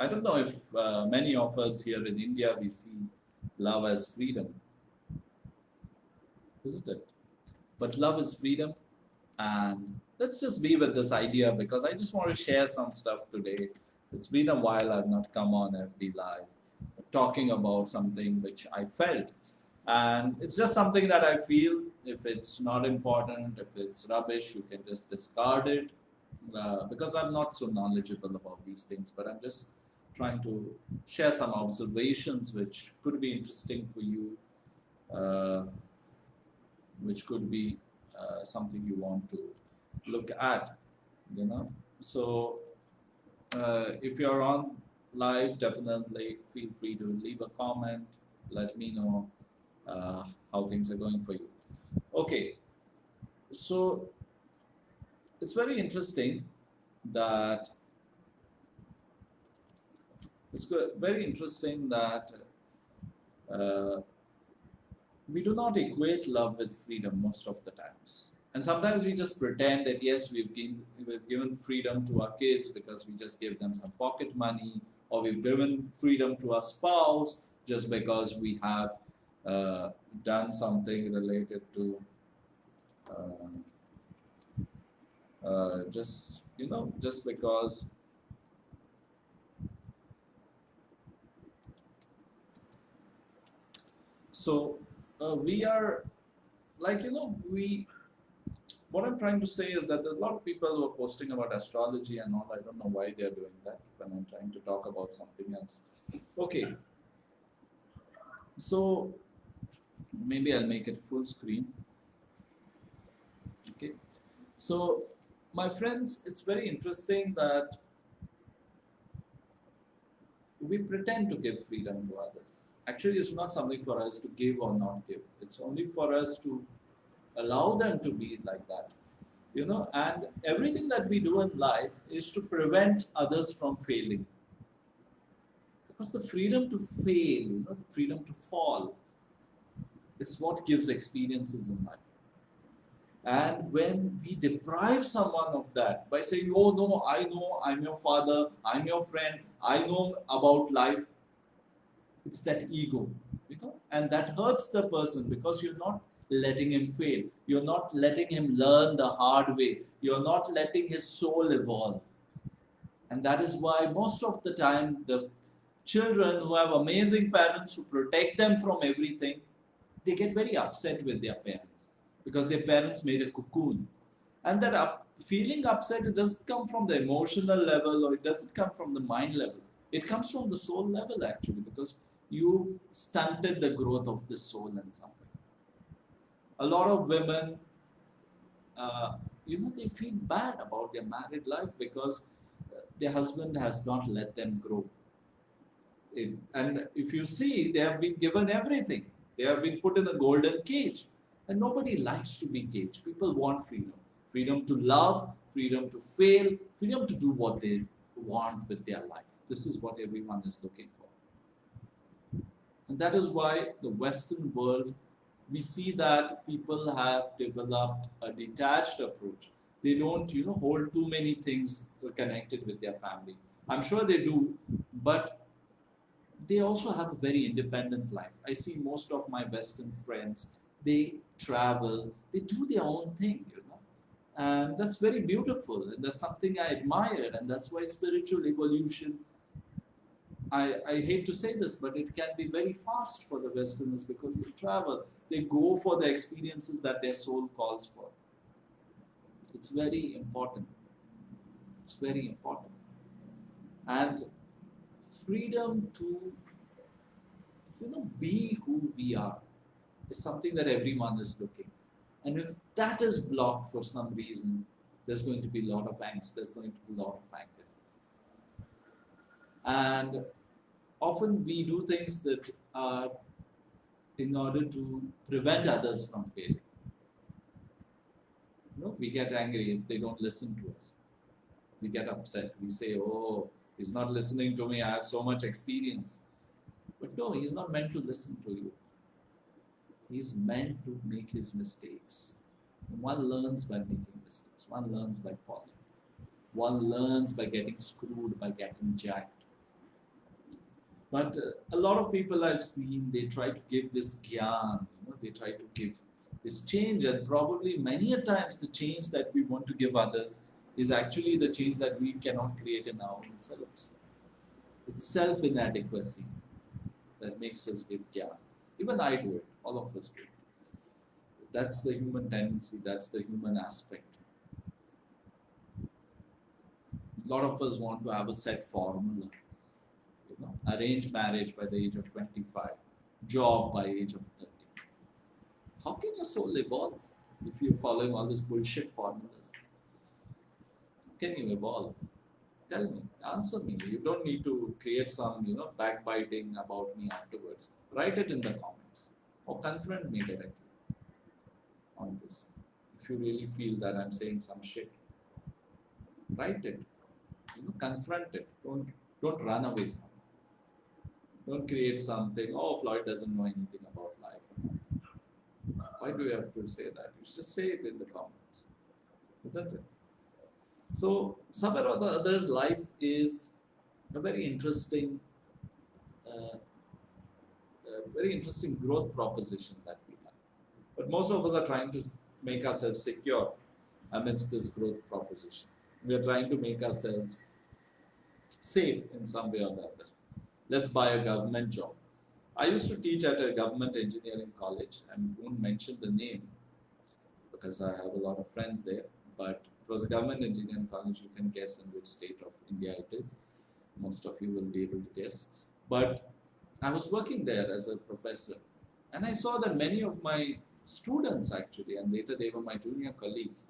I don't know if many of us here in India, we see love as freedom, isn't it? But love is freedom. And let's just be with this idea because I just want to share some stuff today. It's been a while I've not come on FB Live talking about something which I felt. And it's just something that I feel if it's not important, if it's rubbish, you can just discard it. Because I'm not so knowledgeable about these things, but I'm just trying to share some observations which could be interesting for you, uh, which could be something you want to look at, you know. So if you're on live, definitely feel free to leave a comment. Let me know how things are going for you. Okay, so it's very interesting that very interesting that uh, we do not equate love with freedom most of the times. And sometimes we just pretend that yes, we've given freedom to our kids because we just give them some pocket money, or we've given freedom to our spouse just because we have uh, done something related to just just because. So we are like we what I'm trying to say is that there are a lot of people who are posting about astrology and all. I don't know why they're doing that when I'm trying to talk about something else. Okay, so maybe I'll make it full screen. Okay, so my friends, it's very interesting that we pretend to give freedom to others. Actually, it's not something for us to give or not give. It's only for us to allow them to be like that. And everything that we do in life is to prevent others from failing, because the freedom to fail, the freedom to fall is what gives experiences in life. And when we deprive someone of that by saying, oh no, I know, I'm your father, I'm your friend, I know about life, it's that ego, and that hurts the person because you're not letting him fail, you're not letting him learn the hard way, you're not letting his soul evolve. And that is why most of the time the children who have amazing parents who protect them from everything, they get very upset with their parents because their parents made a cocoon. And that feeling upset, it doesn't come from the emotional level, or it doesn't come from the mind level. It comes from the soul level actually, because you've stunted the growth of the soul in some way. A lot of women, uh, they feel bad about their married life because their husband has not let them grow. And if you see, they have been given everything. They have been put in a golden cage. And nobody likes to be caged. People want freedom. Freedom to love, freedom to fail, freedom to do what they want with their life. This is what everyone is looking for. And that is why the Western world, we see that people have developed a detached approach. They don't, hold too many things connected with their family. I'm sure they do, but they also have a very independent life. I see most of my Western friends, they travel, they do their own thing. And that's very beautiful. And that's something I admire. And that's why spiritual evolution, I hate to say this, but it can be very fast for the Westerners because they travel. They go for the experiences that their soul calls for. It's very important. It's very important. And freedom to be who we are is something that everyone is looking. And if that is blocked for some reason, there's going to be a lot of angst, there's going to be a lot of anger. And often we do things that are in order to prevent others from failing. We get angry if they don't listen to us. We get upset. We say, oh, he's not listening to me, I have so much experience. But no, he's not meant to listen to you. He's meant to make his mistakes. One learns by making mistakes. One learns by falling. One learns by getting screwed, by getting jacked. But a lot of people I've seen, they try to give this gyan, they try to give this change, and probably many a times the change that we want to give others is actually the change that we cannot create in our own selves. It's self inadequacy that makes us give gyan. Even I do it, all of us do it. That's the human tendency, that's the human aspect. A lot of us want to have a set formula. Arranged marriage by the age of 25, job by age of 30. How can your soul evolve if you're following all these bullshit formulas? How can you evolve? Tell me, answer me. You don't need to create some, backbiting about me afterwards. Write it in the comments or confront me directly on this. If you really feel that I'm saying some shit, write it. Confront it. Don't run away from it. Don't create something. Oh, Floyd doesn't know anything about life. Why do you have to say that? You should say it in the comments, isn't it? So somewhere or the other, life is a very interesting growth proposition that we have. But most of us are trying to make ourselves secure amidst this growth proposition. We are trying to make ourselves safe in some way or the other. Let's buy a government job. I used to teach at a government engineering college. I won't mention the name because I have a lot of friends there, but it was a government engineering college. You can guess in which state of India it is. Most of you will be able to guess. But I was working there as a professor, and I saw that many of my students actually, and later they were my junior colleagues,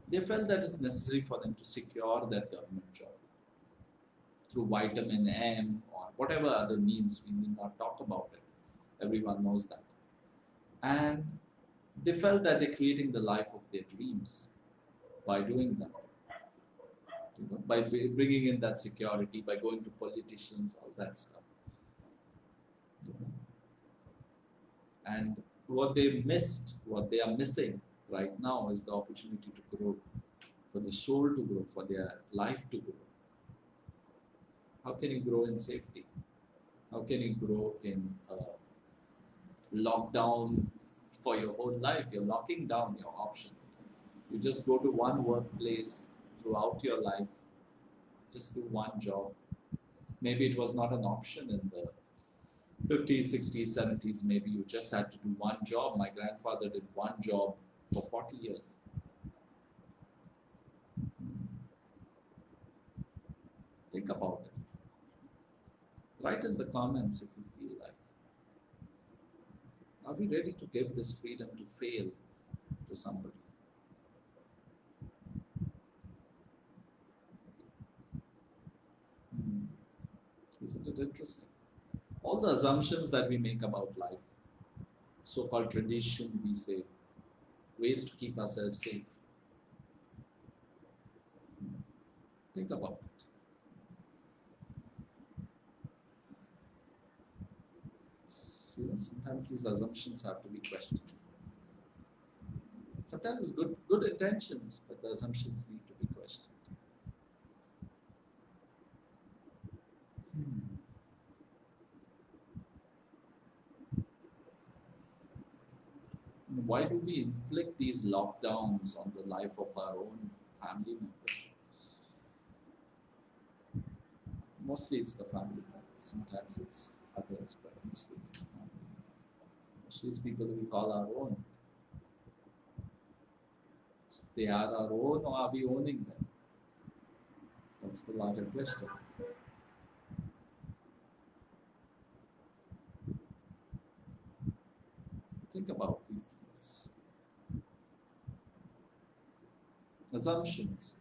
they felt that it's necessary for them to secure their government job through vitamin M or whatever other means. We need not talk about it. Everyone knows that. And they felt that they're creating the life of their dreams by doing that. By bringing in that security, by going to politicians, all that stuff. And what they missed, what they are missing right now is the opportunity to grow, for the soul to grow, for their life to grow. How can you grow in safety? How can you grow in lockdown for your whole life? You're locking down your options. You just go to one workplace throughout your life, just do one job. Maybe it was not an option in the 50s, 60s, 70s. Maybe you just had to do one job. My grandfather did one job for 40 years. Think about it. Write in the comments if you feel like. Are we ready to give this freedom to fail to somebody? Isn't it interesting? All the assumptions that we make about life, so-called tradition, we say, ways to keep ourselves safe. Think about it. Sometimes these assumptions have to be questioned. Sometimes good intentions, but the assumptions need to be questioned. Why do we inflict these lockdowns on the life of our own family members? Mostly it's the family members. Sometimes it's others, but mostly it's the family. Mostly it's people we call our own. They are our own, or are we owning them? That's the larger question. Think about these things. Assumptions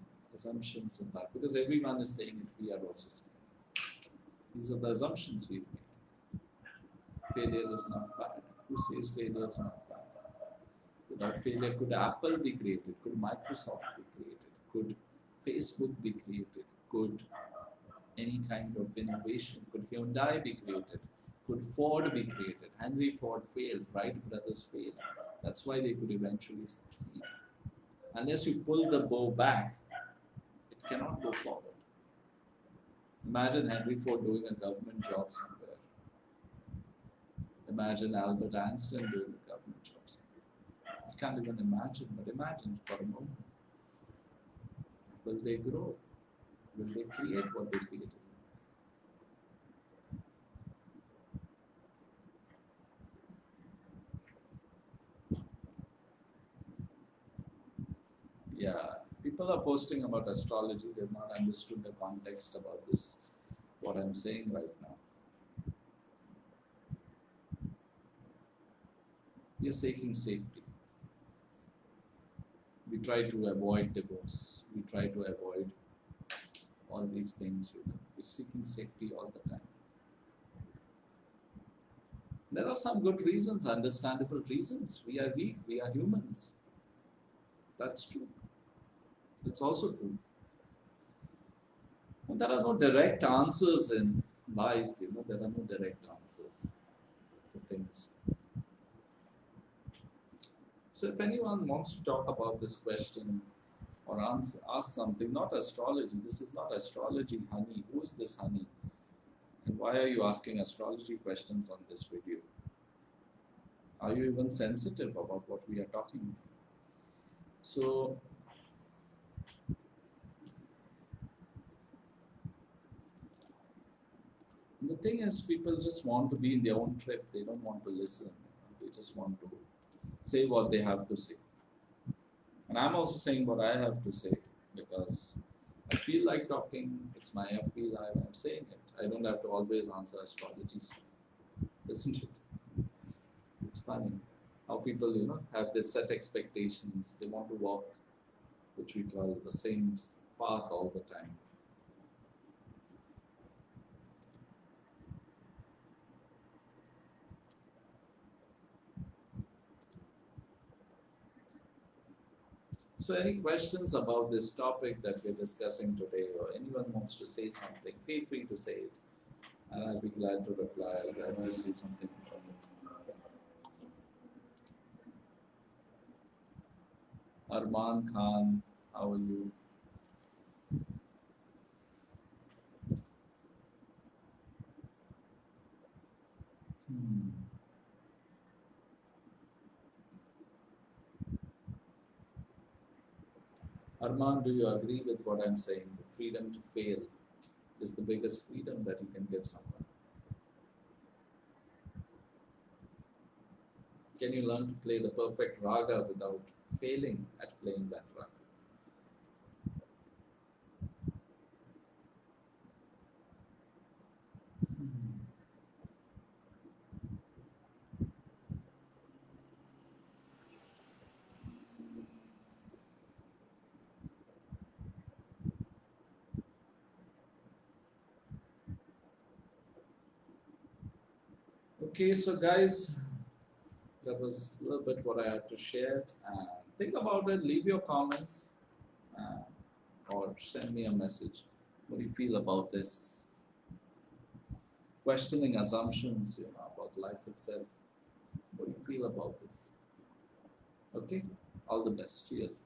in life, because everyone is saying it, we are also saying. These are the assumptions we've made. Failure is not bad. Who says failure is not bad? Without failure, could Apple be created? Could Microsoft be created? Could Facebook be created? Could any kind of innovation? Could Hyundai be created? Could Ford be created? Henry Ford failed. Wright brothers failed. That's why they could eventually succeed. Unless you pull the bow back, it cannot go forward. Imagine Henry Ford doing a government job somewhere. Imagine Albert Einstein doing a government job somewhere. You can't even imagine, but imagine for a moment. Will they grow? Will they create what they created? Yeah, people are posting about astrology. They've not understood the context about this, what I'm saying right now. We are seeking safety. We try to avoid divorce. We try to avoid all these things. We're seeking safety all the time. There are some good reasons, understandable reasons. We are weak. We are humans. That's true. It's also true. And there are no direct answers in life. There are no direct answers to things. So if anyone wants to talk about this question or ask something, not astrology, this is not astrology, honey. Who is this honey? And why are you asking astrology questions on this video? Are you even sensitive about what we are talking about? So, the thing is, people just want to be in their own trip. They don't want to listen. They just want to say what they have to say. And I'm also saying what I have to say because I feel like talking. It's my FB Live. I'm saying it. I don't have to always answer astrology stuff, isn't it? It's funny how people, have their set expectations. They want to walk, which we call the same path all the time. So, any questions about this topic that we're discussing today, or anyone wants to say something, feel free to say it. And I'll be glad to reply. I'll glad to say something about it. Arman Khan, how are you? Hmm. Arman, do you agree with what I'm saying? The freedom to fail is the biggest freedom that you can give someone. Can you learn to play the perfect raga without failing at playing that raga? Hmm. Okay, so guys, that was a little bit what I had to share. Think about it, leave your comments, or send me a message. What do you feel about this? Questioning assumptions, about life itself. What do you feel about this? Okay, all the best. Cheers.